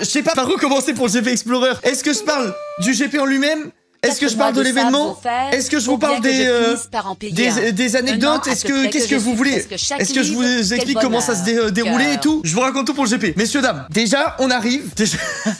Je sais pas par où commencer pour le GP Explorer. Est-ce que je parle du GP en lui-même? Est-ce que je parle de l'événement? Est-ce que je vous parle des anecdotes? Qu'est-ce que vous voulez? Est-ce que je vous explique comment ça se déroulait et tout? Je vous raconte tout pour le GP. Messieurs, dames, déjà, on arrive.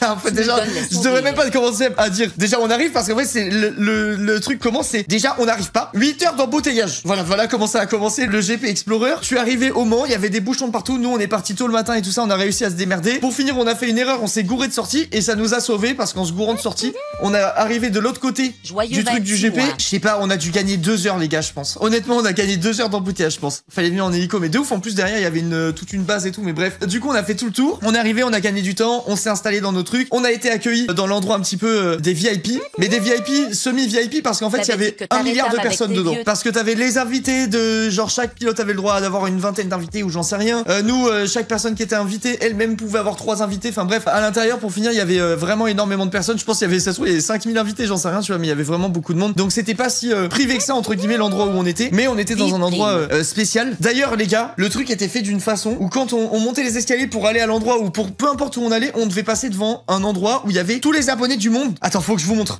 En fait, je devrais même pas commencer à dire. Déjà, on arrive parce qu'en fait, c'est le truc commence, c'est déjà, on n'arrive pas. 8 heures d'embouteillage. Voilà comment ça a commencé le GP Explorer. Je suis arrivé au Mans, il y avait des bouchons de partout. Nous, on est parti tôt le matin et tout ça, on a réussi à se démerder. Pour finir, on a fait une erreur, on s'est gouré de sortie et ça nous a sauvés parce qu'en se gourant de sortie, on est arrivé de l'autre côté du truc du GP. Je sais pas, on a dû gagner 2 heures les gars, je pense. Honnêtement, on a gagné 2 heures d'embouteillage, je pense. Fallait venir en hélico, mais de ouf. En plus derrière, il y avait toute une base et tout, mais bref. Du coup, on a fait tout le tour. On est arrivé, on a gagné du temps, on s'est installé dans nos trucs. On a été accueillis dans l'endroit un petit peu des VIP, mais des VIP semi-VIP parce qu'en fait, il y avait 1 milliard de personnes dedans. Parce que t'avais les invités de genre chaque pilote avait le droit d'avoir une vingtaine d'invités ou j'en sais rien. Nous, chaque personne qui était invitée, elle-même pouvait avoir 3 invités. Enfin bref, à l'intérieur, pour finir, il y avait vraiment énormément de personnes. Je pense qu'il y avait, ça se trouve, il y avait 5000 invités, j'en sais rien, tu vois, mais il y avait vraiment beaucoup de monde. Donc c'était pas si privé que ça entre guillemets l'endroit où on était, mais on était dans un endroit spécial. D'ailleurs les gars, le truc était fait d'une façon où quand on montait les escaliers pour aller à l'endroit ou pour peu importe où on allait, on devait passer devant un endroit où il y avait tous les abonnés du monde. Attends, faut que je vous montre.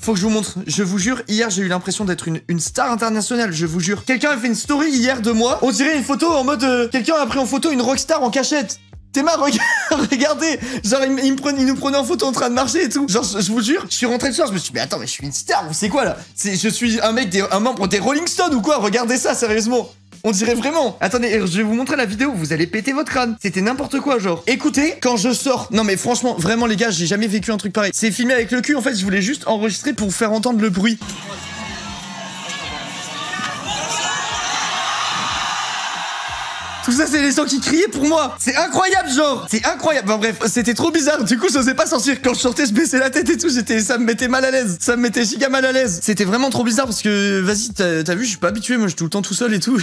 Je vous jure, hier j'ai eu l'impression d'être une star internationale, je vous jure. Quelqu'un a fait une story hier de moi, on dirait une photo en mode quelqu'un a pris en photo une rockstar en cachette. T'es marre, regardez, genre il nous prenait en photo en train de marcher et tout. Genre je vous jure, je suis rentré le soir, je me suis dit mais attends, mais je suis une star, ou c'est quoi là? Je suis un membre des Rolling Stones ou quoi? Regardez ça sérieusement. On dirait vraiment. Attendez, je vais vous montrer la vidéo, vous allez péter votre crâne. C'était n'importe quoi, genre. Écoutez, quand je sors. Non mais franchement, vraiment les gars, j'ai jamais vécu un truc pareil. C'est filmé avec le cul, en fait, je voulais juste enregistrer pour vous faire entendre le bruit. Tout ça, c'est les gens qui criaient pour moi. C'est incroyable, genre. C'est incroyable. Enfin bref, c'était trop bizarre. Du coup, je n'osais pas sortir. Quand je sortais, je baissais la tête et tout. Ça me mettait mal à l'aise. Ça me mettait giga mal à l'aise. C'était vraiment trop bizarre parce que, vas-y, t'as vu, je suis pas habitué. Moi, je suis tout le temps tout seul et tout.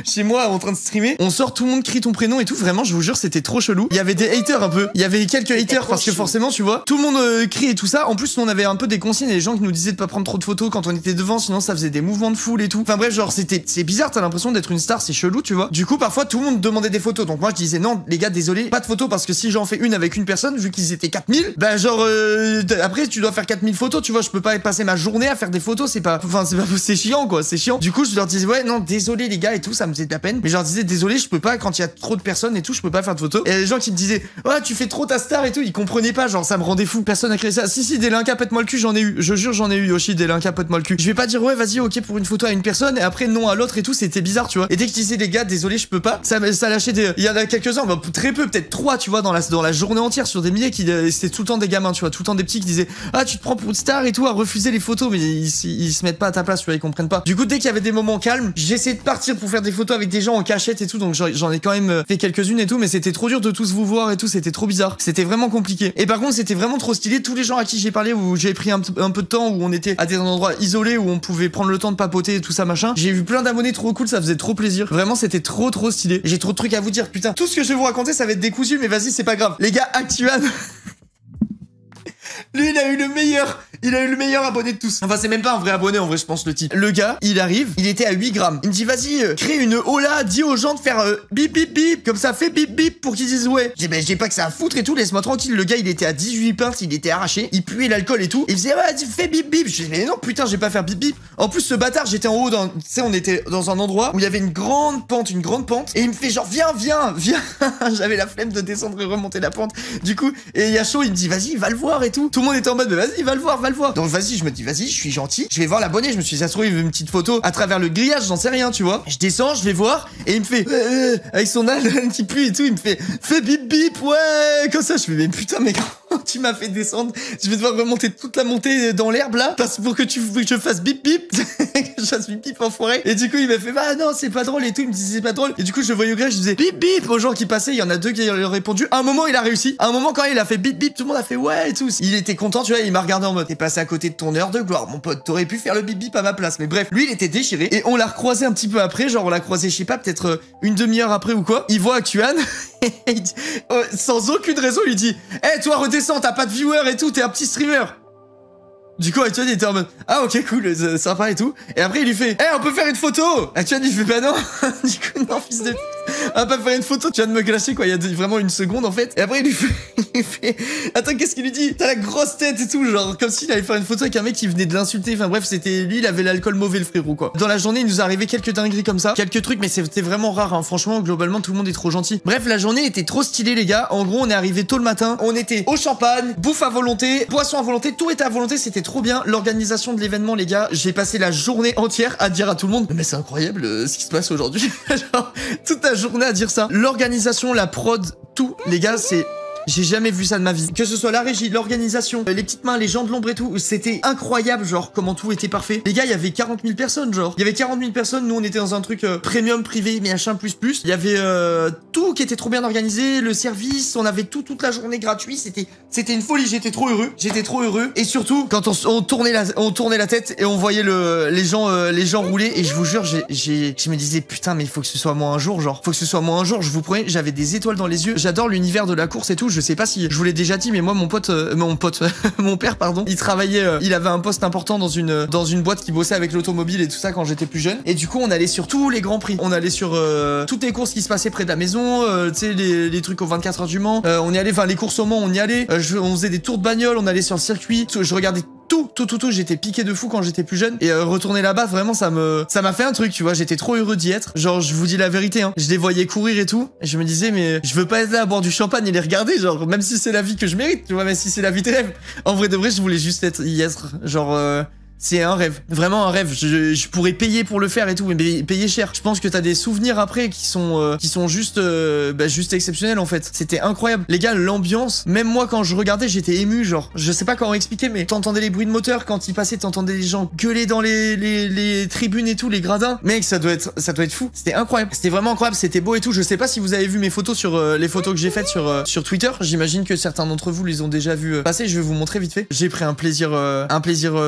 chez moi, en train de streamer. On sort, tout le monde crie ton prénom et tout. Vraiment, je vous jure, c'était trop chelou. Il y avait des haters un peu. Il y avait quelques haters parce que forcément, tu vois, tout le monde crie et tout ça. En plus, on avait un peu des consignes et les gens qui nous disaient de pas prendre trop de photos quand on était devant. Sinon, ça faisait des mouvements de foule et tout. Enfin bref, genre, c'est bizarre. T'as l'impression d'être une star. C'est chelou, tu vois. Du coup, parfois, tout le monde demandait des photos. Donc moi je disais non les gars, désolé, pas de photos parce que si j'en fais une avec une personne, vu qu'ils étaient 4000, bah genre après tu dois faire 4000 photos, tu vois, je peux pas passer ma journée à faire des photos, c'est chiant quoi, c'est chiant. Du coup je leur disais ouais non désolé les gars et tout, ça me faisait de la peine, mais je leur disais désolé, je peux pas quand il y a trop de personnes et tout, je peux pas faire de photos. Et les gens qui me disaient ouais tu fais trop ta star et tout, ils comprenaient pas, genre ça me rendait fou. Personne a créé ça. Si Délinquin pète-moi le cul, j'en ai eu, je jure j'en ai eu Yoshi, Délinquin pète-moi le cul. Je vais pas dire ouais vas-y ok pour une photo à une personne et après non à l'autre et tout, c'était bizarre tu vois. Et dès que je disais les gars désolé je peux pas, ça lâchait il y en a quelques-uns, bah, très peu, peut-être 3 tu vois dans la journée entière sur des milliers qui c'était tout le temps des gamins tu vois, tout le temps des petits qui disaient ah tu te prends pour une star et tout à refuser les photos, mais ils se mettent pas à ta place tu vois, ils comprennent pas. Du coup dès qu'il y avait des moments calmes, j'essayais de partir pour faire des photos avec des gens en cachette et tout, donc j'en ai quand même fait quelques-unes et tout, mais c'était trop dur de tous vous voir et tout, c'était trop bizarre, c'était vraiment compliqué. Et par contre c'était vraiment trop stylé, tous les gens à qui j'ai parlé où j'ai pris un peu de temps, où on était à des endroits isolés où on pouvait prendre le temps de papoter et tout ça machin, j'ai vu plein d'abonnés trop cool, ça faisait trop plaisir, vraiment c'était trop stylé. J'ai trop de trucs à vous dire, putain, tout ce que je vais vous raconter ça va être décousu, mais vas-y c'est pas grave. Les gars, Actuan lui il a eu le meilleur abonné de tous. Enfin c'est même pas un vrai abonné en vrai je pense le type. Le gars il arrive, il était à 8 grammes. Il me dit vas-y crée une hola, dis aux gens de faire bip bip bip, comme ça fait bip bip pour qu'ils disent ouais. J'ai j'ai pas que ça à foutre et tout, laisse-moi tranquille. Le gars il était à 18 pintes, il était arraché, il puait l'alcool et tout. Il faisait ouais fais bip bip. Je dis mais non putain je vais pas faire bip bip. En plus ce bâtard j'étais en haut tu sais on était dans un endroit où il y avait une grande pente et il me fait genre viens j'avais la flemme de descendre et remonter la pente. Du coup et il y a chaud, il me dit vas-y va le voir et tout. Tout le monde était en mode mais vas-y va le voir. Donc vas-y je me dis vas-y je suis gentil, je vais voir l'abonné. Je me suis dit ça se trouve il veut une petite photo à travers le grillage, j'en sais rien tu vois. Je descends, je vais voir et il me fait avec son haleine qui pue et tout, il me fait fais bip bip ouais comme ça. Je fais mais putain mais tu m'as fait descendre, je vais devoir remonter toute la montée dans l'herbe là parce pour que je fasse bip bip que je fasse bip bip enfoiré. Et du coup il m'a fait bah non c'est pas drôle et tout, il me disait c'est pas drôle. Et du coup je voyais au grillage, je disais bip bip aux gens qui passaient, il y en a 2 qui lui ont répondu. À un moment il a réussi, à un moment quand il a fait bip bip tout le monde a fait ouais et tout, il était content tu vois, il m'a regardé en mode t'es passé à côté de ton heure de gloire mon pote, t'aurais pu faire le bip bip à ma place. Mais bref lui il était déchiré et on l'a recroisé un petit peu après, genre on l'a croisé je sais pas peut-être une demi-heure après ou quoi. Il voit Actuan sans aucune raison il lui dit hey, toi redescends, t'as pas de viewer et tout, t'es un petit streamer. Du coup Actuan il était en mode ah ok cool sympa et tout, et après il lui fait hey on peut faire une photo. Actuan il fait bah non. Du coup non fils de pute. On va pas faire une photo, tu viens de me clasher quoi, il y a vraiment une seconde en fait. Et après il lui fait... Attends, qu'est-ce qu'il lui dit? T'as la grosse tête et tout, genre comme s'il allait faire une photo avec un mec qui venait de l'insulter. Enfin bref, c'était lui, il avait l'alcool mauvais le frérot quoi. Dans la journée, il nous est arrivé quelques dingueries comme ça, quelques trucs, mais c'était vraiment rare hein. Franchement, globalement, tout le monde est trop gentil. Bref, la journée était trop stylée les gars. En gros, on est arrivé tôt le matin, on était au champagne, bouffe à volonté, boisson à volonté, tout était à volonté, c'était trop bien. L'organisation de l'événement les gars, j'ai passé la journée entière à dire à tout le monde mais c'est incroyable ce qui se passe aujourd'hui. Genre toute la journée à dire ça. L'organisation, la prod, tout les gars, c'est... J'ai jamais vu ça de ma vie. Que ce soit la régie, l'organisation, les petites mains, les gens de l'ombre et tout, c'était incroyable, genre, comment tout était parfait. Les gars, il y avait 40 000 personnes, genre. Il y avait 40 000 personnes, nous on était dans un truc premium, privé, machin, plus. Il y avait tout qui était trop bien organisé, le service, on avait tout, toute la journée gratuit, c'était une folie, j'étais trop heureux. Et surtout, quand on tournait la tête et on voyait les gens rouler, et je vous jure, je me disais, putain, mais il faut que ce soit moi un jour, genre. Faut que ce soit moi un jour, je vous promets, j'avais des étoiles dans les yeux. J'adore l'univers de la course et tout. Je sais pas si je vous l'ai déjà dit, mais moi mon père pardon, il travaillait, il avait un poste important dans une boîte qui bossait avec l'automobile et tout ça quand j'étais plus jeune. Et du coup on allait sur tous les grands prix, on allait sur toutes les courses qui se passaient près de la maison, tu sais les trucs aux 24 heures du Mans, on y allait, enfin les courses au Mans on y allait, on faisait des tours de bagnole, on allait sur le circuit, je regardais tout, j'étais piqué de fou quand j'étais plus jeune. Et retourner là-bas, vraiment, ça m'a fait un truc, tu vois. J'étais trop heureux d'y être. Genre, je vous dis la vérité, hein. Je les voyais courir et tout. Et je me disais, mais je veux pas être là à boire du champagne et les regarder, genre, même si c'est la vie que je mérite, tu vois, même si c'est la vie de rêve. En vrai de vrai, je voulais juste y être. Genre, c'est un rêve, vraiment un rêve. Je pourrais payer pour le faire et tout, mais payer cher. Je pense que t'as des souvenirs après qui sont juste exceptionnels en fait. C'était incroyable. Les gars, l'ambiance, même moi quand je regardais, j'étais ému, genre. Je sais pas comment expliquer, mais t'entendais les bruits de moteur quand ils passaient, t'entendais les gens gueuler dans les tribunes et tout, les gradins. Mec, ça doit être fou. C'était incroyable. C'était vraiment incroyable, c'était beau et tout. Je sais pas si vous avez vu mes photos sur les photos que j'ai faites sur Twitter. J'imagine que certains d'entre vous les ont déjà vu passer. Je vais vous montrer vite fait. J'ai pris un plaisir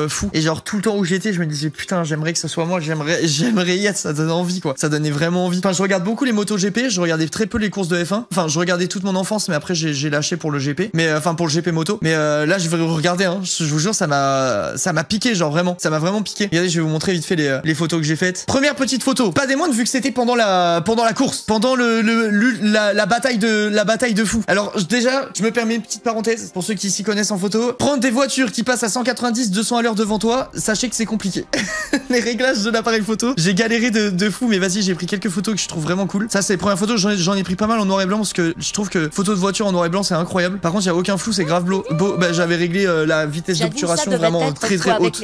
fou. Et genre tout le temps où j'étais, je me disais putain, j'aimerais que ce soit moi, j'aimerais y être, ça donnait envie quoi. Ça donnait vraiment envie. Enfin, je regarde beaucoup les motos GP, je regardais très peu les courses de F1. Enfin, je regardais toute mon enfance, mais après j'ai lâché pour le GP. Mais enfin pour le GP moto. Mais là, je vais regarder hein. Je vous jure, ça m'a piqué, genre vraiment. Ça m'a vraiment piqué. Regardez, je vais vous montrer vite fait les photos que j'ai faites. Première petite photo, pas des moindres vu que c'était pendant la course, pendant la bataille de fou. Alors déjà, je me permets une petite parenthèse pour ceux qui s'y connaissent en photo. Prendre des voitures qui passent à 190, 200 à l'heure devant toi, sachez que c'est compliqué. Les réglages de l'appareil photo, j'ai galéré de fou, mais vas-y, j'ai pris quelques photos que je trouve vraiment cool. Ça, c'est les premières photos, j'en ai pris pas mal en noir et blanc parce que je trouve que photo de voiture en noir et blanc, c'est incroyable. Par contre, il y a aucun flou, c'est grave beau. Bah, j'avais réglé la vitesse d'obturation vraiment très haute.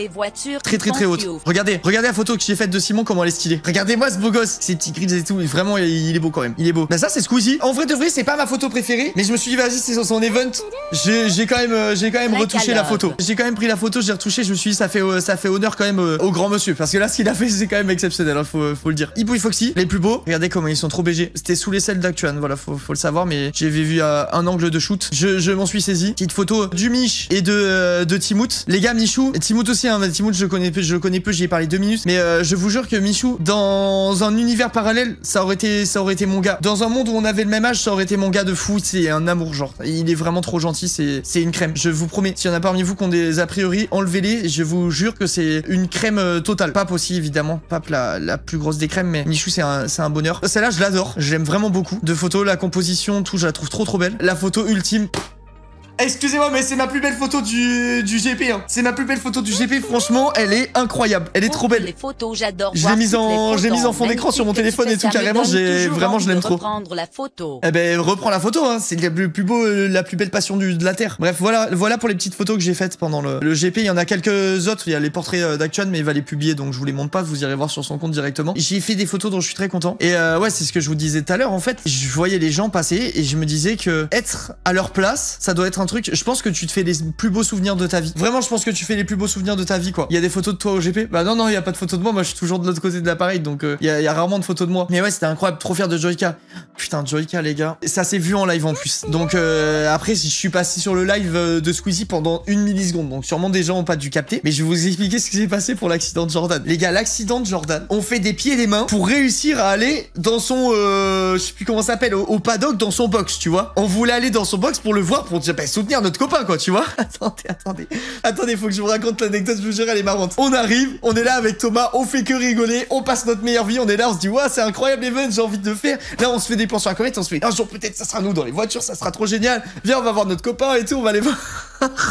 Très haute. Regardez la photo que j'ai faite de Simon, comment elle est stylée. Regardez-moi ce beau gosse, ses petits grilles et tout, vraiment, il est beau quand même. Il est beau. Bah ça, c'est Squeezie. En vrai de vrai, c'est pas ma photo préférée, mais je me suis dit, vas-y, c'est son event. J'ai quand même retouché la photo. J'ai quand même pris la photo, j'ai retouché, je me suis dit, ça fait honneur quand même au grand monsieur, parce que là ce qu'il a fait c'est quand même exceptionnel hein, faut le dire. Hibou et Foxy, les plus beaux, regardez comment ils sont trop BG. C'était sous les selles d'Actuan, voilà, faut le savoir, mais j'ai vu un angle de shoot, je m'en suis saisi. Petite photo du Mich et de Timout. Les gars, Michou, Timout aussi hein, Timout je connais peu, j'y ai parlé 2 minutes, mais je vous jure que Michou, dans un univers parallèle, ça aurait été mon gars. Dans un monde où on avait le même âge, ça aurait été mon gars de fou, c'est un amour genre. Il est vraiment trop gentil, c'est une crème. Je vous promets, s'il y en a parmi vous qui ont des a priori, enlevez-les, je vous jure que c'est une crème totale. Pape aussi évidemment, Pape la plus grosse des crèmes, mais Michou c'est un bonheur. Celle-là je l'adore, j'aime vraiment beaucoup. De photos, la composition, tout, je la trouve trop belle. La photo ultime. Excusez-moi, mais c'est ma plus belle photo du GP. Hein. C'est ma plus belle photo du GP. Franchement, elle est incroyable. Elle est trop belle. Les photos, j'adore. Je l'ai mise en fond d'écran sur mon téléphone et tout. Carrément, je l'aime trop. Reprendre la photo. Eh ben, reprends la photo. Hein. C'est le plus beau, la plus belle passion de la terre. Bref, voilà pour les petites photos que j'ai faites pendant le GP. Il y en a quelques autres. Il y a les portraits d'Actuan, mais il va les publier, donc je vous les montre pas. Vous irez voir sur son compte directement. J'ai fait des photos dont je suis très content. Et ouais, c'est ce que je vous disais tout à l'heure. En fait, je voyais les gens passer et je me disais que être à leur place, ça doit être un truc. Je pense que tu te fais les plus beaux souvenirs de ta vie. Vraiment, je pense que tu fais les plus beaux souvenirs de ta vie, quoi. Il y a des photos de toi au GP? Bah non, il y a pas de photos de moi. Moi, je suis toujours de l'autre côté de l'appareil, donc il y a rarement de photos de moi. Mais ouais, c'était incroyable, trop fier de Joyka. Putain, Joyka, les gars. Ça s'est vu en live en plus. Donc après, je suis passé sur le live de Squeezie pendant 1 milliseconde. Donc sûrement des gens ont pas dû capter. Mais je vais vous expliquer ce qui s'est passé pour l'accident de Jordan. Les gars, l'accident de Jordan, on fait des pieds et des mains pour réussir à aller dans son, je sais plus comment ça s'appelle, au paddock, dans son box, tu vois. On voulait aller dans son box pour le voir, pour dire, bah, soutenir notre copain, quoi, tu vois. Attendez, faut que je vous raconte l'anecdote, je vous jure, elle est marrante. On arrive, on est là avec Thomas, on fait que rigoler, on passe notre meilleure vie, on est là, on se dit, ouais, c'est incroyable event, j'ai envie de le faire. Là, on se fait des plans sur la comète, on se fait, un jour peut-être ça sera nous dans les voitures, ça sera trop génial. Viens, on va voir notre copain et tout, on va aller voir.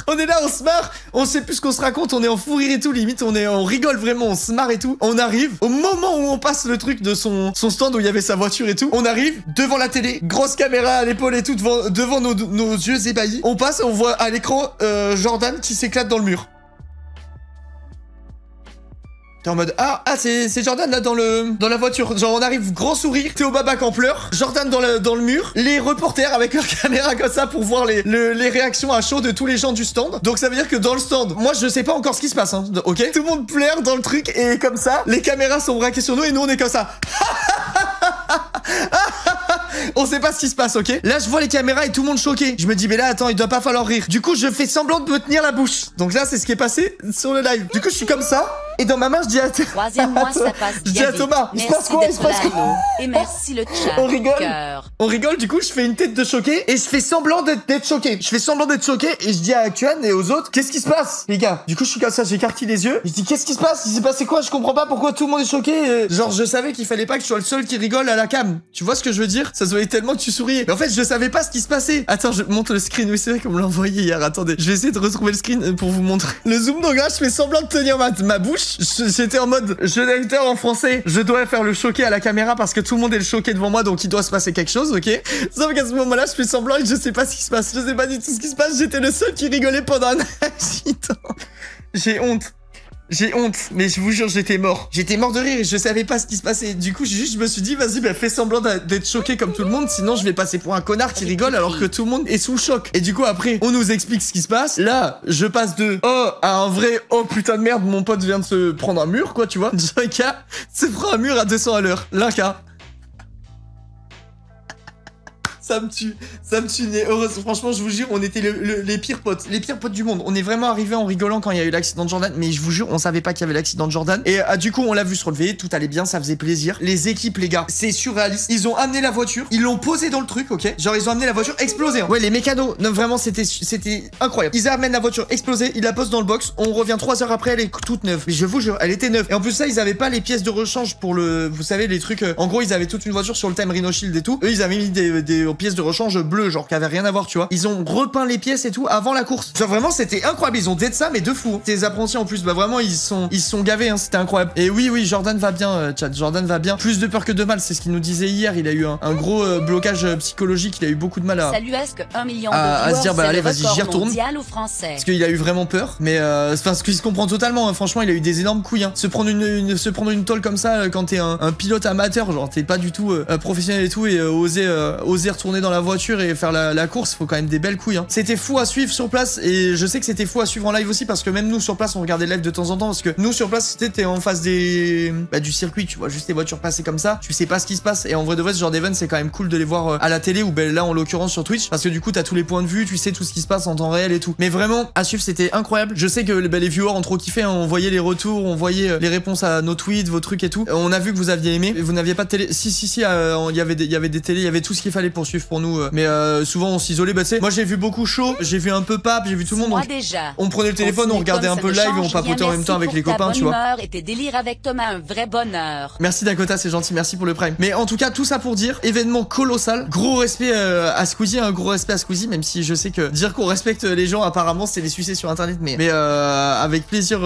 On est là, on se marre, on sait plus ce qu'on se raconte, on est en fou rire et tout, limite on rigole vraiment, on se marre et tout. On arrive, au moment où on passe le truc de son stand où il y avait sa voiture et tout, on arrive devant la télé, grosse caméra à l'épaule et tout, devant nos yeux ébahis. On passe, on voit à l'écran Jordan qui s'éclate dans le mur. T'es en mode, c'est Jordan là dans la voiture. Genre on arrive, grand sourire, Théo Babac en pleurs, Jordan dans le mur, les reporters avec leur caméra comme ça pour voir les réactions à chaud de tous les gens du stand. Donc ça veut dire que dans le stand, moi je sais pas encore ce qui se passe, hein, ok? Tout le monde pleure dans le truc et comme ça, les caméras sont braquées sur nous et nous on est comme ça. On sait pas ce qui se passe, ok? Là, je vois les caméras et tout le monde choqué. Je me dis, mais là, attends, il doit pas falloir rire. Du coup, je fais semblant de me tenir la bouche. Donc là, c'est ce qui est passé sur le live. Du coup, je suis comme ça. Et dans ma main, je dis à Troisième mois, ça passe. Je dis à Thomas, il se passe quoi? Et merci le chat. On rigole. On rigole, du coup, je fais une tête de choqué et je fais semblant d'être choqué. Je fais semblant d'être choqué et je dis à Kuan et aux autres, qu'est-ce qui se passe, les gars? Du coup, je suis comme ça, j'écarquille les yeux. Je dis, qu'est-ce qui se passe? Il s'est passé quoi? Je comprends pas pourquoi tout le monde est choqué. Genre, je savais qu'il fallait pas que je sois le seul qui rigole à la cam. Tu vois ce que je veux dire? Ça se voyait tellement que tu souriais. Mais en fait, je savais pas ce qui se passait. Attends, je montre le screen. Oui, c'est vrai qu'on me l'a envoyé hier. Attendez, je vais essayer de retrouver le screen pour vous montrer. Le zoom, donc là, je fais semblant de tenir ma bouche. J'étais en mode, je lecteur en français. Je dois faire le choqué à la caméra parce que tout le monde est le choqué devant moi, donc il doit se passer quelque chose, ok? Sauf qu'à ce moment-là, je fais semblant et je sais pas ce qui se passe. Je sais pas du tout ce qui se passe. J'étais le seul qui rigolait pendant un accident. J'ai honte. J'ai honte, mais je vous jure, j'étais mort. J'étais mort de rire et je savais pas ce qui se passait. Du coup, je me suis dit, vas-y, fais semblant d'être choqué comme tout le monde, sinon je vais passer pour un connard qui rigole alors que tout le monde est sous le choc. Et du coup, après, on nous explique ce qui se passe. Là, je passe de oh à un vrai oh putain de merde, mon pote vient de se prendre un mur, quoi, tu vois. Joyka se prend un mur à 200 à l'heure. L'Inca. Ça me tue, mais heureusement, franchement, je vous jure, on était les pires potes du monde. On est vraiment arrivés en rigolant quand il y a eu l'accident de Jordan, mais je vous jure, on savait pas qu'il y avait l'accident de Jordan. Et du coup, on l'a vu se relever, tout allait bien, ça faisait plaisir. Les équipes, les gars, c'est surréaliste. Ils ont amené la voiture, ils l'ont posée dans le truc, ok? Genre, ils ont amené la voiture explosée. Hein. Ouais, les mécanos, non, vraiment, c'était incroyable. Ils amènent la voiture explosée, ils la posent dans le box, on revient 3 heures après, elle est toute neuve. Mais je vous jure, elle était neuve. Et en plus, ça, ils avaient pas les pièces de rechange pour vous savez, les trucs. En gros, ils avaient toute une voiture sur le thème Rhino Shield et tout. Eux, ils avaient mis des pièces de rechange bleues, genre qui avaient rien à voir, tu vois. Ils ont repeint les pièces et tout avant la course. Genre vraiment, c'était incroyable. Ils ont dit ça, mais de fou. Hein. Tes apprentis en plus, bah vraiment, ils sont gavés. Hein. C'était incroyable. Et oui, Jordan va bien, chat. Jordan va bien. Plus de peur que de mal. C'est ce qu'il nous disait hier. Il a eu un gros blocage psychologique. Il a eu beaucoup de mal à. Salut, est-ce que 1 million à se dire, bah allez, vas-y, j'y retourne. Parce qu'il a eu vraiment peur. Mais parce qu'il se comprend totalement. Hein. Franchement, il a eu des énormes couilles. Hein. Se prendre une tôle comme ça quand t'es un pilote amateur, genre t'es pas du tout professionnel et tout, et oser retourner dans la voiture et faire la course, faut quand même des belles couilles. Hein. C'était fou à suivre sur place et je sais que c'était fou à suivre en live aussi parce que même nous sur place on regardait le live de temps en temps parce que nous sur place t'es en face du circuit, tu vois juste les voitures passer comme ça, tu sais pas ce qui se passe et en vrai de vrai ce genre d'event c'est quand même cool de les voir à la télé ou là en l'occurrence sur Twitch parce que du coup t'as tous les points de vue, tu sais tout ce qui se passe en temps réel et tout. Mais vraiment à suivre c'était incroyable. Je sais que les viewers ont trop kiffé, hein. On voyait les retours, on voyait les réponses à nos tweets, vos trucs et tout. On a vu que vous aviez aimé. Vous n'aviez pas de télé. Si, il y avait des télés, il y avait tout ce qu'il fallait pour suivre pour nous. Mais souvent on s'isolait. Bah tu sais, moi j'ai vu beaucoup chaud, j'ai vu un peu Pape, j'ai vu tout le monde. On prenait le téléphone, on regardait un peu le live et on papotait en même temps avec les copains, tu vois. Et tes délires avec Thomas, un vrai bonheur. Merci Dakota, c'est gentil, merci pour le prime. Mais en tout cas, tout ça pour dire, événement colossal. Gros respect à Squeezie, un gros respect à Squeezie, même si je sais que dire qu'on respecte les gens, apparemment, c'est les sucer sur internet. Mais avec plaisir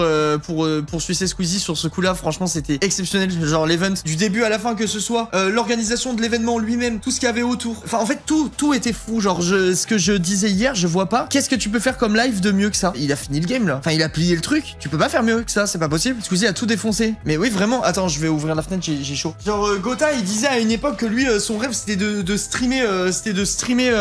pour sucer Squeezie sur ce coup-là, franchement, c'était exceptionnel. Genre l'event, du début à la fin, que ce soit l'organisation de l'événement lui-même, tout ce qu'il y avait autour. Enfin, en fait, tout était fou. Genre, ce que je disais hier, je vois pas. Qu'est-ce que tu peux faire comme live de mieux que ça? Il a fini le game là. Enfin, il a plié le truc. Tu peux pas faire mieux que ça, c'est pas possible. Squeezie a tout défoncé. Mais oui, vraiment. Attends, je vais ouvrir la fenêtre, j'ai chaud. Genre, Gotha, il disait à une époque que lui, son rêve, c'était de streamer.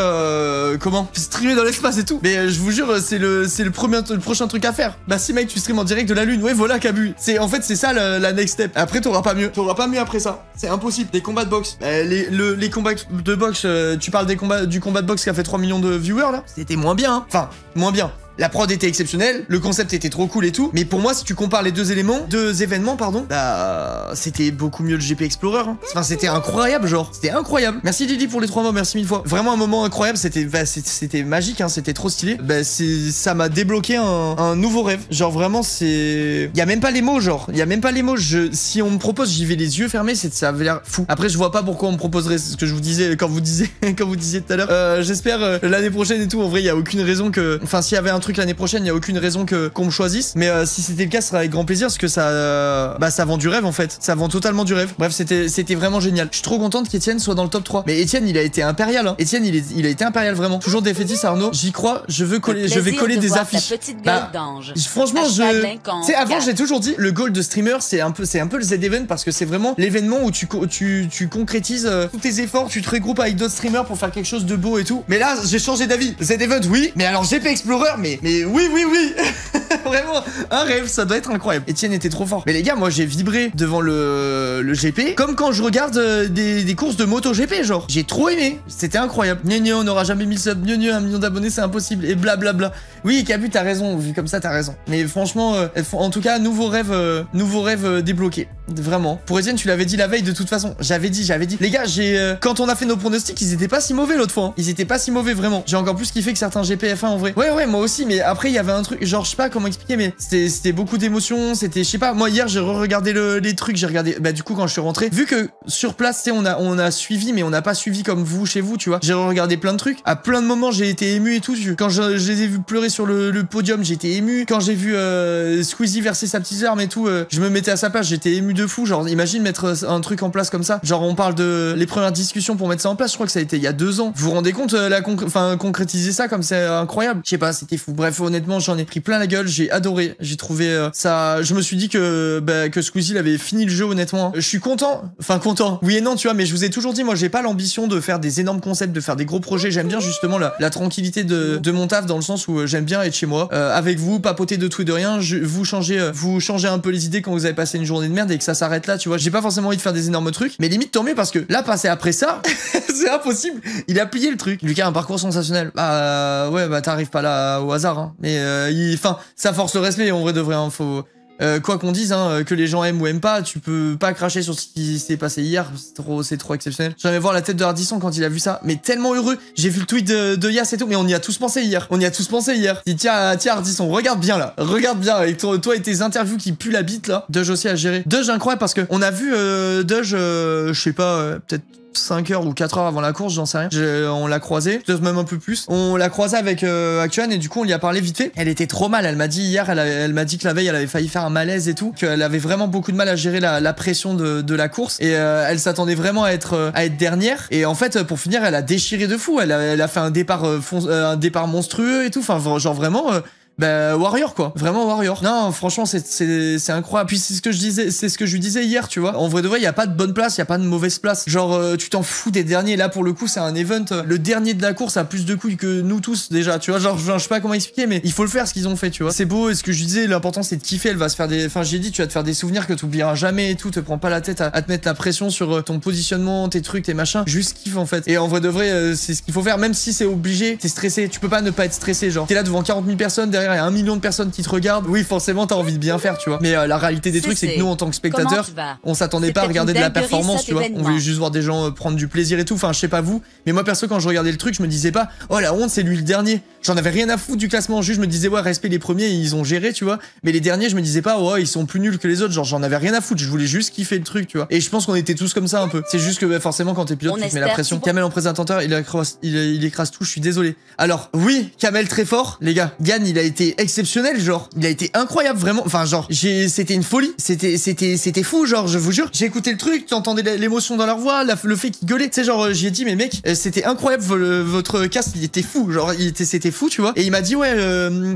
Comment? Streamer dans l'espace et tout. Mais je vous jure, c'est le prochain truc à faire. Bah, si, mec, tu stream en direct de la lune. Ouais, voilà, Cabu. En fait, c'est ça la next step. Après, t'auras pas mieux. T'auras pas mieux après ça. C'est impossible. Des combats de boxe. Les combats de boxe, tu parles du combat de boxe qui a fait 3 millions de viewers là. C'était moins bien, hein. Enfin, moins bien. La prod était exceptionnelle, le concept était trop cool et tout. Mais pour moi, si tu compares les deux événements, pardon, bah c'était beaucoup mieux le GP Explorer. Hein. Enfin, c'était incroyable, genre. C'était incroyable. Merci Didi pour les 3 mots, merci 1000 fois. Vraiment un moment incroyable, c'était magique, hein, c'était trop stylé. Bah ça m'a débloqué un nouveau rêve. Genre vraiment, c'est... Y a même pas les mots, genre. Y a même pas les mots. Si on me propose, j'y vais les yeux fermés, ça avait l'air fou. Après, je vois pas pourquoi on me proposerait ce que je vous disais quand vous disiez tout à l'heure. J'espère l'année prochaine et tout. En vrai, y a aucune raison que... Enfin, s'il y avait un truc l'année prochaine, y a aucune raison qu'on me choisisse. Mais si c'était le cas, ce serait avec grand plaisir parce que ça vend du rêve en fait. Ça vend totalement du rêve. Bref, c'était vraiment génial. Je suis trop contente qu'Etienne soit dans le top 3. Mais Etienne, il a été impérial. Hein. Etienne, il a été impérial vraiment. Toujours des fétiches, Arnaud. J'y crois. Je vais coller des affiches. Franchement, tu sais, avant, j'ai toujours dit, le goal de streamer, c'est un peu le Z-Event parce que c'est vraiment l'événement où tu concrétises tous tes efforts, tu te regroupes avec d'autres streamers pour faire quelque chose de beau et tout. Mais là, j'ai changé d'avis. Z-Event, oui. Mais alors, GP Explorer, mais oui. Vraiment, un rêve, ça doit être incroyable. Etienne était trop fort. Mais les gars, moi, j'ai vibré devant le GP comme quand je regarde des courses de moto GP, genre. J'ai trop aimé. C'était incroyable. Gneu, on n'aura jamais 1000 subs. Gneu, 1 million d'abonnés, c'est impossible. Et blablabla. Oui, Cabu, t'as raison. Vu comme ça, t'as raison. Mais franchement, en tout cas, nouveau rêve débloqué. Vraiment. Pour Etienne, tu l'avais dit la veille de toute façon. J'avais dit. Les gars, quand on a fait nos pronostics, ils étaient pas si mauvais l'autre fois. Hein. Ils étaient pas si mauvais, vraiment. J'ai encore plus kiffé que certains GPF1 en vrai. Ouais, moi aussi. Mais après, il y avait un truc. Genre, je sais pas comment expliquer, mais c'était beaucoup d'émotions. C'était, je sais pas. Moi, hier, j'ai re-regardé les trucs. J'ai regardé. Bah, du coup, quand je suis rentré, vu que sur place, tu sais, on a suivi, mais on n'a pas suivi comme vous chez vous, tu vois. J'ai regardé plein de trucs. À plein de moments, j'ai été ému et tout. Quand je les ai vus pleurer sur le podium, j'étais ému. Quand j'ai vu Squeezie verser sa petite arme et tout, je me mettais à sa place. J'étais ému de fou. Genre, imagine mettre un truc en place comme ça. Genre, on parle de les premières discussions pour mettre ça en place. Je crois que ça a été il y a 2 ans. Vous vous rendez compte concrétiser ça comme c'est incroyable. Je sais pas, c'était fou. Bref, honnêtement, j'en ai pris plein la gueule. J'ai adoré. J'ai trouvé ça. Je me suis dit que Squeezie il avait fini le jeu, honnêtement. Je suis content. Enfin, content. Oui et non, tu vois, mais je vous ai toujours dit, moi, j'ai pas l'ambition de faire des énormes concepts, de faire des gros projets. J'aime bien justement la tranquillité de mon taf dans le sens où j'aime bien être chez moi, avec vous, papoter de tout et de rien. Vous changez un peu les idées quand vous avez passé une journée de merde et que ça s'arrête là, tu vois. J'ai pas forcément envie de faire des énormes trucs, mais limite tant mieux parce que là, passer après ça, c'est impossible. Il a plié le truc. Lucas a un parcours sensationnel. T'arrives pas là au hasard, hein. Mais ça force le respect en vrai de vrai. Hein, faut quoi qu'on dise, hein, que les gens aiment ou aiment pas, tu peux pas cracher sur ce qui s'est passé hier. C'est trop exceptionnel. J'aimerais voir la tête de Hardisson quand il a vu ça. Mais tellement heureux. J'ai vu le tweet de Yas et tout, mais on y a tous pensé hier. Dit, tiens Hardisson, regarde bien là. Regarde bien avec toi et tes interviews qui puent la bite là. Dodge aussi à gérer. Dodge incroyable parce que on a vu Dodge, je sais pas, peut-être 5 heures ou 4 heures avant la course, j'en sais rien. On l'a croisé, peut-être même un peu plus. On l'a croisé avec Actuan et du coup on lui a parlé vite fait. Elle était trop mal, elle m'a dit hier, elle m'a dit que la veille elle avait failli faire un malaise et tout, qu'elle avait vraiment beaucoup de mal à gérer la pression de la course et elle s'attendait vraiment à être dernière et en fait pour finir elle a déchiré de fou, elle a fait un départ monstrueux et tout, enfin genre vraiment... Warrior quoi, vraiment Warrior. Non, franchement c'est incroyable. Puis c'est ce que je lui disais hier, tu vois. En vrai de vrai, il y a pas de bonne place, il y a pas de mauvaise place. Genre tu t'en fous des derniers. Là pour le coup, c'est un event. Le dernier de la course a plus de couilles que nous tous déjà, tu vois. Genre je sais pas comment expliquer, mais il faut le faire ce qu'ils ont fait, tu vois. C'est beau. Et ce que je disais, l'important c'est de kiffer. Elle va se faire des. Enfin j'ai dit, tu vas te faire des souvenirs que tu oublieras jamais et tout. Te prends pas la tête à te mettre la pression sur ton positionnement, tes trucs, tes machins. Juste kiffe en fait. Et en vrai de vrai, c'est ce qu'il faut faire. Même si c'est obligé, t'es stressé. Tu peux pas ne pas être stressé. Genre t'es là devant 40 000 personnes derrière. Il y a 1 million de personnes qui te regardent, oui forcément t'as envie de bien faire, tu vois, mais la réalité des trucs c'est que nous en tant que spectateurs on s'attendait pas à regarder de la performance, tu vois, on voulait juste voir des gens prendre du plaisir et tout, enfin je sais pas vous, mais moi perso quand je regardais le truc je me disais pas oh la honte c'est lui le dernier, j'en avais rien à foutre du classement, juste je me disais ouais respect les premiers ils ont géré, tu vois, mais les derniers je me disais pas oh ils sont plus nuls que les autres, genre j'en avais rien à foutre, je voulais juste kiffer le truc, tu vois, et je pense qu'on était tous comme ça un peu, c'est juste que forcément quand t'es pilote tu te mets la pression. Kamel en présentateur il écrase tout, je suis désolé. Alors oui Kamel très fort les gars, Gann il a été exceptionnel, genre il a été incroyable vraiment, enfin genre c'était une folie, c'était fou, genre je vous jure, j'ai écouté le truc, tu entendais l'émotion dans leur voix, le fait qu'ils gueulaient, tu sais, genre j'ai dit mais mec c'était incroyable, votre casque il était fou, genre c'était fou, tu vois, et il m'a dit ouais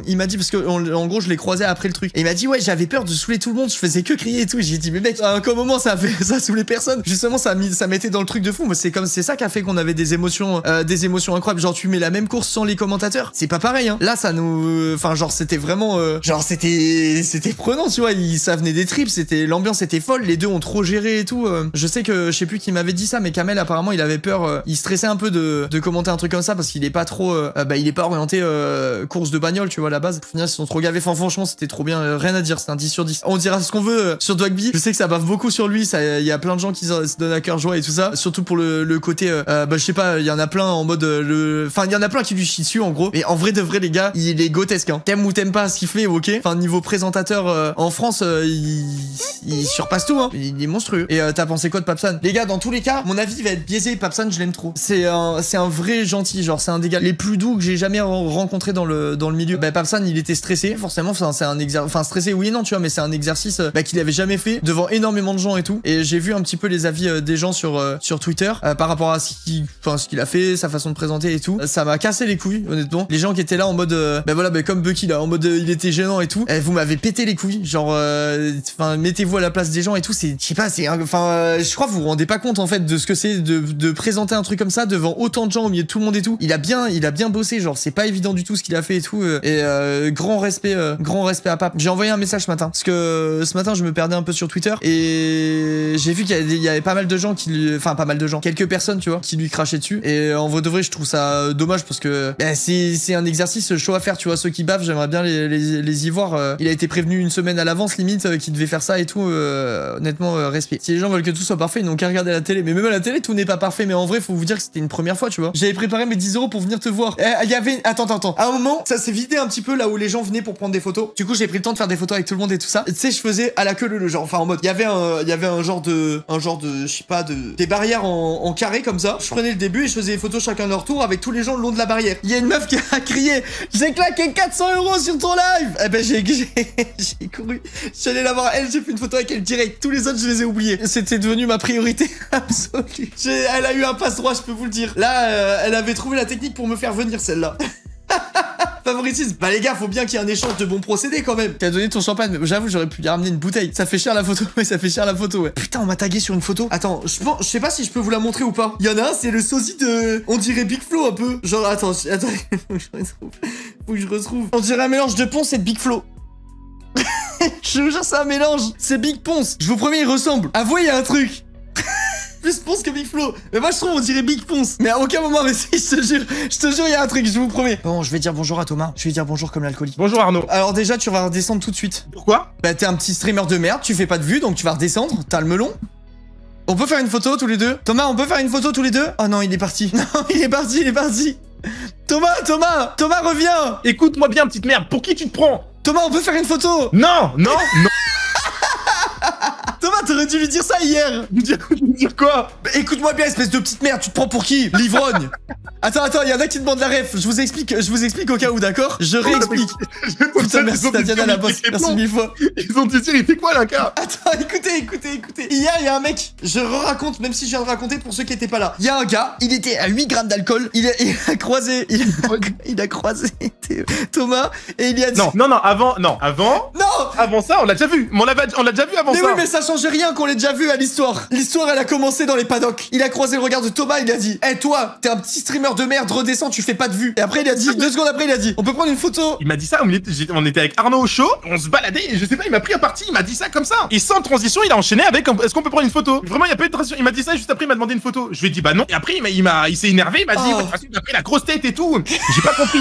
il m'a dit parce que en gros je l'ai croisé après le truc et il m'a dit ouais j'avais peur de saouler tout le monde, je faisais que crier et tout, et j'ai dit mais mec à un moment ça saoulait personne, justement ça mettait dans le truc de fou, mais c'est ça qui a fait qu'on avait des émotions incroyables, genre tu mets la même course sans les commentateurs, c'est pas pareil hein. Là ça nous, enfin Enfin, genre, c'était vraiment... genre, c'était prenant, tu vois. Ça venait des tripes, l'ambiance était folle. Les deux ont trop géré et tout. Je sais que, je sais plus qui m'avait dit ça, mais Kamel, apparemment, il avait peur. Il stressait un peu de commenter un truc comme ça parce qu'il est pas trop... il est pas orienté course de bagnole, tu vois, à la base. Au final, ils sont trop gavés. Enfin, franchement, c'était trop bien. Rien à dire, c'était un 10 sur 10. On dira ce qu'on veut sur Dwagby. Je sais que ça bave beaucoup sur lui. Il y a plein de gens qui se donnent à cœur joie et tout ça. Surtout pour le côté... je sais pas, il y en a plein en mode... Enfin, il y en a plein qui lui chient dessus, en gros. Mais en vrai de vrai, les gars, il est grotesque, hein. T'aimes ou t'aimes pas ce qu'il fait, ok. Enfin, niveau présentateur en France, il surpasse tout, hein. Il est monstrueux. Et t'as pensé quoi de Papsan? Les gars, dans tous les cas, mon avis va être biaisé. Papsan, je l'aime trop. C'est un vrai gentil, genre, c'est un des gars les plus doux que j'ai jamais rencontré dans le milieu. Papsan, il était stressé, forcément. C'est un exercice... Enfin, stressé, oui et non, tu vois, mais c'est un exercice qu'il avait jamais fait devant énormément de gens et tout. Et j'ai vu un petit peu les avis des gens sur Twitter par rapport à ce qu'il a fait, sa façon de présenter et tout. Ça m'a cassé les couilles, honnêtement. Les gens qui étaient là en mode comme Bucky là, en mode il était gênant et tout. Vous m'avez pété les couilles, genre enfin mettez-vous à la place des gens et tout. C'est, je sais pas, c'est enfin je crois que vous vous rendez pas compte en fait de ce que c'est de présenter un truc comme ça devant autant de gens au milieu de tout le monde et tout. Il a bien bossé, genre c'est pas évident du tout ce qu'il a fait et tout. Grand respect à Pape. J'ai envoyé un message ce matin parce que ce matin je me perdais un peu sur Twitter et j'ai vu qu'il y avait pas mal de gens quelques personnes, tu vois, qui lui crachaient dessus. Et en vrai de vrai, je trouve ça dommage parce que c'est un exercice chaud à faire, tu vois. Ceux qui bavent, j'aimerais bien les y voir. Il a été prévenu une semaine à l'avance limite qu'il devait faire ça et tout. Honnêtement, respect. Si les gens veulent que tout soit parfait, ils n'ont qu'à regarder la télé. Mais même à la télé, tout n'est pas parfait. Mais en vrai, faut vous dire que c'était une première fois, tu vois. J'avais préparé mes 10 € pour venir te voir. Il y avait... Attends. À un moment, ça s'est vidé un petit peu là où les gens venaient pour prendre des photos. Du coup, j'ai pris le temps de faire des photos avec tout le monde et tout ça. Tu sais, je faisais à la queue le genre. Enfin, en mode, il y avait un genre de, je sais pas, des barrières en carré comme ça. Je prenais le début et je faisais des photos chacun à leur tour avec tous les gens le long de la barrière. Il y a une meuf qui a crié: j'ai claqué 400 € sur ton live. J'ai couru. Je suis allé la voir elle, j'ai fait une photo avec elle direct. Tous les autres, je les ai oubliés. C'était devenu ma priorité absolue. Elle a eu un passe droit, je peux vous le dire. Là, elle avait trouvé la technique pour me faire venir celle-là. Favoritisme. Les gars, faut bien qu'il y ait un échange de bons procédés quand même. T'as donné ton champagne, mais j'avoue, j'aurais pu lui ramener une bouteille. Ça fait cher la photo, ouais, ça fait cher la photo, ouais. Putain, on m'a tagué sur une photo. Attends, je sais pas si je peux vous la montrer ou pas. Il y en a un, c'est le sosie de... On dirait Big Flo un peu. Genre, attends, faut que je retrouve. On dirait un mélange de Ponce et de Big Flo. Je vous jure, c'est un mélange. C'est Big Ponce. Je vous promets, il ressemble. Avouez, il y a un truc. Plus Ponce que Big Flo. Mais moi je trouve on dirait Big Ponce. Mais à aucun moment, mais si, je te jure, il y a un truc, je vous promets. Bon, je vais dire bonjour à Thomas. Je vais dire bonjour comme l'alcoolique. Bonjour Arnaud. Alors déjà, tu vas redescendre tout de suite. Pourquoi? T'es un petit streamer de merde, tu fais pas de vues, donc tu vas redescendre. T'as le melon. On peut faire une photo tous les deux? Thomas, on peut faire une photo tous les deux? Oh non, il est parti. Non, il est parti. Thomas, reviens. Écoute-moi bien, petite merde, pour qui tu te prends? Thomas, on peut faire une photo? Non. Thomas, t'aurais dû lui dire ça hier. Dire quoi? Écoute-moi bien, espèce de petite merde, tu te prends pour qui? L'ivrogne. Attends, il y en a qui demandent la ref. Je vous explique au cas où, d'accord? Je réexplique. Putain, merci Tatiana la bosse, merci 1000 fois. Ils ont dit, il fait quoi là, gars? Attends, écoutez. Hier, il y a un mec, je raconte, même si je viens de raconter pour ceux qui étaient pas là. Il y a un gars, il était à 8 grammes d'alcool, il a croisé Thomas, et il y a dit... Non, avant ça, on l'a déjà vu. On l'a déjà vu avant ça. Mais oui, mais ça change rien qu'on l'ait déjà vu à l'histoire. L'histoire, elle a commencé dans les paddocks. Il a croisé le regard de Thomas, il a dit: hey, toi, t'es un petit streamer de merde, redescends, tu fais pas de vues. Et après, il a dit, 2 secondes après, il a dit: on peut prendre une photo. Il m'a dit ça, on était avec Arnaud au show, on se baladait, et je sais pas, il m'a pris à partie, il m'a dit ça comme ça. Et sans transition, il a enchaîné avec: est-ce qu'on peut prendre une photo? Vraiment, il y a pas eu de transition. Il m'a dit ça, et juste après, il m'a demandé une photo. Je lui ai dit: bah non. Et après, il s'est énervé, il m'a dit: de toute façon, il a pris la grosse tête et tout. J'ai pas compris.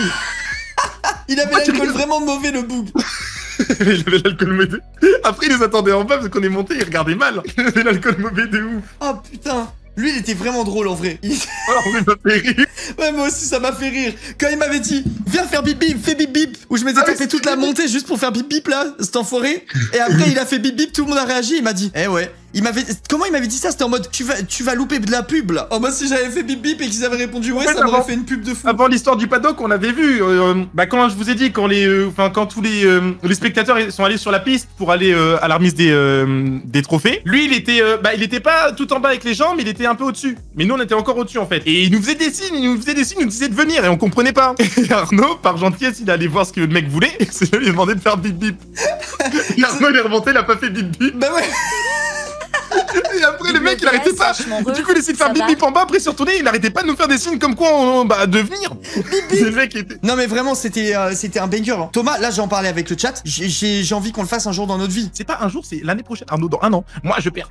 Il avait l'alcool vraiment mauvais, le boob. Il avait l'alcool mauvais. Après, il les attendait en bas parce qu'on est monté, il regardait mal. Il avait l'alcool mauvais de ouf. Oh putain. Lui, il était vraiment drôle en vrai. Alors, il m'a fait rire. Ouais, moi aussi, ça m'a fait rire. Quand il m'avait dit: viens faire bip bip, fais bip bip. Où je m'étais tapé toute la montée juste pour faire bip bip là, cet enfoiré. Et après, il a fait bip bip, tout le monde a réagi. Il m'a dit: eh ouais. Comment il m'avait dit ça? C'était en mode: tu vas louper de la pub là. Oh, moi, si j'avais fait bip bip et qu'ils avaient répondu ouais, ça m'aurait fait une pub de fou. Avant l'histoire du paddock, on avait vu, quand je vous ai dit, quand tous les spectateurs sont allés sur la piste pour aller à la remise des trophées, lui, il était pas tout en bas avec les gens, mais il était un peu au-dessus. Mais nous, on était encore au-dessus en fait. Et il nous faisait des signes, il nous disait de venir et on comprenait pas. Et Arnaud, par gentillesse, il allait voir ce que le mec voulait et c'est lui, il a demandé de faire bip bip. Et Arnaud, il est remonté, il a pas fait bip bip. Bah ouais. Et après, le mec, il arrêtait pas. Du coup, il essayait de faire bip bip en bas, après, il se retournait, il arrêtait pas de nous faire des signes comme quoi on de venir. Le mec était... Non, mais vraiment, c'était un banger. Hein. Thomas, là, j'en parlais avec le chat. J'ai envie qu'on le fasse un jour dans notre vie. C'est pas un jour, c'est l'année prochaine. Arnaud, dans un an, moi, je perds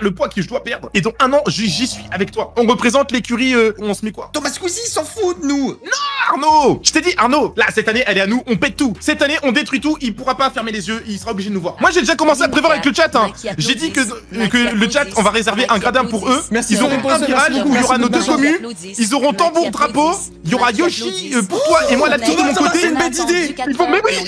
le poids que je dois perdre. Et dans un an, j'y suis avec toi. On représente l'écurie, on se met quoi? Thomas Squeezie, il s'en fout de nous. Non, Arnaud! Je t'ai dit, Arnaud, là, cette année, elle est à nous, on pète tout. Cette année, on détruit tout, il pourra pas fermer les yeux, il sera obligé de nous voir. Moi, j'ai déjà commencé à prévoir avec le chat, hein. J'ai dit que le chat, on va réserver un gradin pour eux. Merci. Ils auront un virage où il y aura nos deux communes. Ils auront tambour, drapeau. Il y aura Yoshi pour toi et moi là tout de mon côté. C'est une belle idée.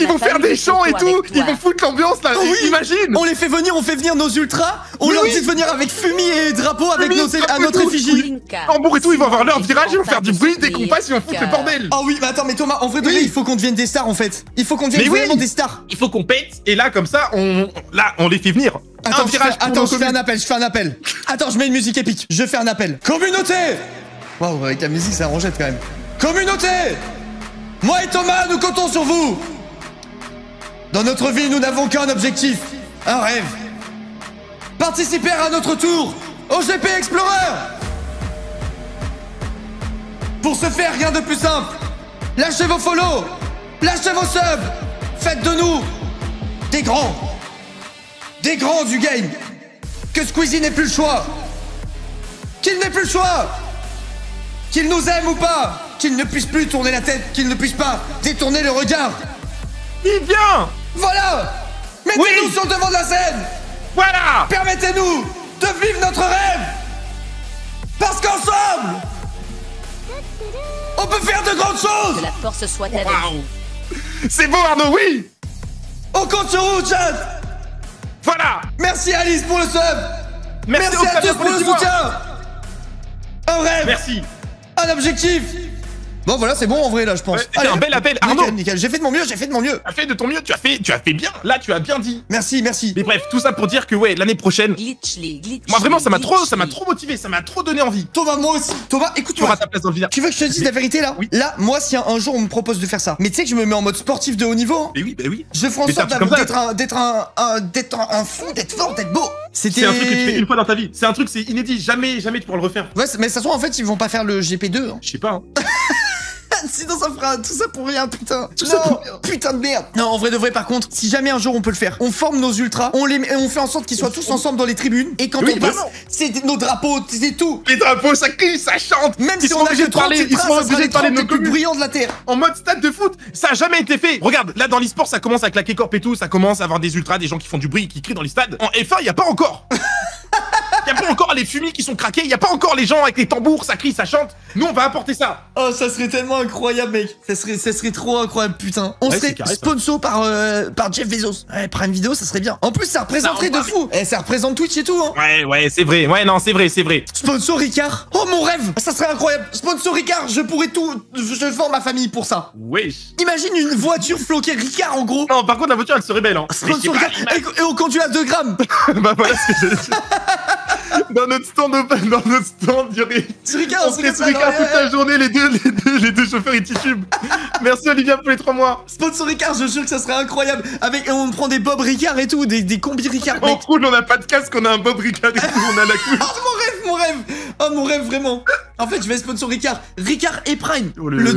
Ils vont faire des chants et tout. Ils vont foutre l'ambiance là. Imagine. On les fait venir, on fait venir nos ultras. On leur dit de venir avec fumier et drapeau avec à notre effigie. Tambour et tout, ils vont avoir leur virage, ils vont faire du bruit, des compasses, ils vont foutre le bordel. Ah oui, mais attends, mais Thomas, en vrai de vrai, il faut qu'on devienne des stars en fait. Il faut qu'on devienne vraiment des stars. Il faut qu'on pète et là comme ça, on les fait venir. Attends, je fais un appel. Attends, je mets une musique épique. Je fais un appel. Communauté! Waouh, avec la musique, ça en jette quand même. Communauté! Moi et Thomas, nous comptons sur vous! Dans notre vie, nous n'avons qu'un objectif. Un rêve. Participer à notre tour au GP Explorer! Pour ce faire, rien de plus simple. Lâchez vos follow! Lâchez vos subs! Faites de nous des grands! Des grands du game. Que Squeezie n'ait plus le choix. Qu'il n'ait plus le choix. Qu'il nous aime ou pas. Qu'il ne puisse plus tourner la tête. Qu'il ne puisse pas détourner le regard. Il vient. Voilà. Mettez-nous sur le devant de la scène. Voilà. Permettez-nous de vivre notre rêve. Parce qu'ensemble, on peut faire de grandes choses. Que la force soit avec vous. C'est beau, Arnaud, oui. On compte sur vous, chat. Voilà. Merci Alice pour le sub. Merci à tous pour le soutien. Un rêve. Merci. Un objectif. Bon voilà, c'est bon en vrai là, je pense. Ouais, c'est un bel appel, Arnaud. Nickel. J'ai fait de mon mieux, Tu as fait de ton mieux, tu as fait bien. Là, tu as bien dit. Merci. Mais bref, tout ça pour dire que l'année prochaine. Moi vraiment, ça m'a trop motivé, ça m'a trop donné envie. Thomas, moi aussi. Thomas, écoute-moi. Tu auras ta place dans le village. Tu veux que je te dise la vérité là? Oui. Là, moi, si un jour on me propose de faire ça, mais tu sais que je me mets en mode sportif de haut niveau. Hein. Mais oui. Je ferai en sorte d'être un fou, d'être fort, d'être beau. C'est un truc que tu fais une fois dans ta vie. C'est un truc, c'est inédit. Jamais tu pourras le refaire. Ouais, mais ça se trouve en fait, ils vont pas faire le GP2. Hein. Je sais pas. Hein. Sinon ça fera tout ça pour rien, putain. Putain de merde. Non, en vrai de vrai, par contre, si jamais un jour on peut le faire, on forme nos ultras, on fait en sorte qu'ils soient tous ensemble dans les tribunes. Et quand on passe, c'est nos drapeaux, c'est tout. Les drapeaux, ça crie, ça chante. Même si on a que 30 ultras, ils sont obligés de parler de nos plus brillants de la terre. En mode stade de foot, ça a jamais été fait. Regarde, là dans l'e-sport, ça commence à claquer corp et tout, ça commence à avoir des ultras, des gens qui font du bruit, qui crient dans les stades. En F1, y a pas encore. Y a pas encore les fumis qui sont craqués, y a pas encore les gens avec les tambours, ça crie, ça chante. Nous, on va apporter ça. Oh, ça serait tellement incroyable, mec. Ça serait trop incroyable, putain. On serait sponsor par Jeff Bezos. Ouais, Prime Video, ça serait bien. En plus, ça représenterait de fou. Ça représente Twitch et tout, hein. Ouais, c'est vrai. Ouais, non, c'est vrai. Sponsor Ricard. Oh, mon rêve. Ça serait incroyable. Sponsor Ricard, je pourrais tout. Je vends ma famille pour ça. Wesh. Imagine une voiture floquée Ricard, en gros. Non, par contre, la voiture, elle serait belle, hein. Sponsor Ricard. Et on conduit à 2 grammes. Bah, voilà ce que j'allais dire. Dans notre stand, il y aurait. On serait sur Ricard toute la journée, les deux chauffeurs et titubes. Merci Olivia pour les 3 mois. Sponsor Ricard, je jure que ça serait incroyable. On prend des Bob Ricard et tout, des combis Ricard. On roule, on a pas de casque, on a un Bob Ricard et tout, on a la couille. Oh mon rêve. Oh mon rêve, vraiment. En fait, je vais sponsor Ricard et Prime. Le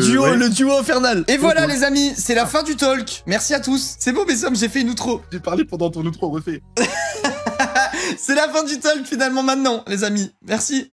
duo infernal. Et voilà les amis, c'est la fin du talk. Merci à tous. C'est beau, mais j'ai fait une outro. J'ai parlé pendant ton outro, refait. C'est la fin du talk finalement maintenant, les amis. Merci.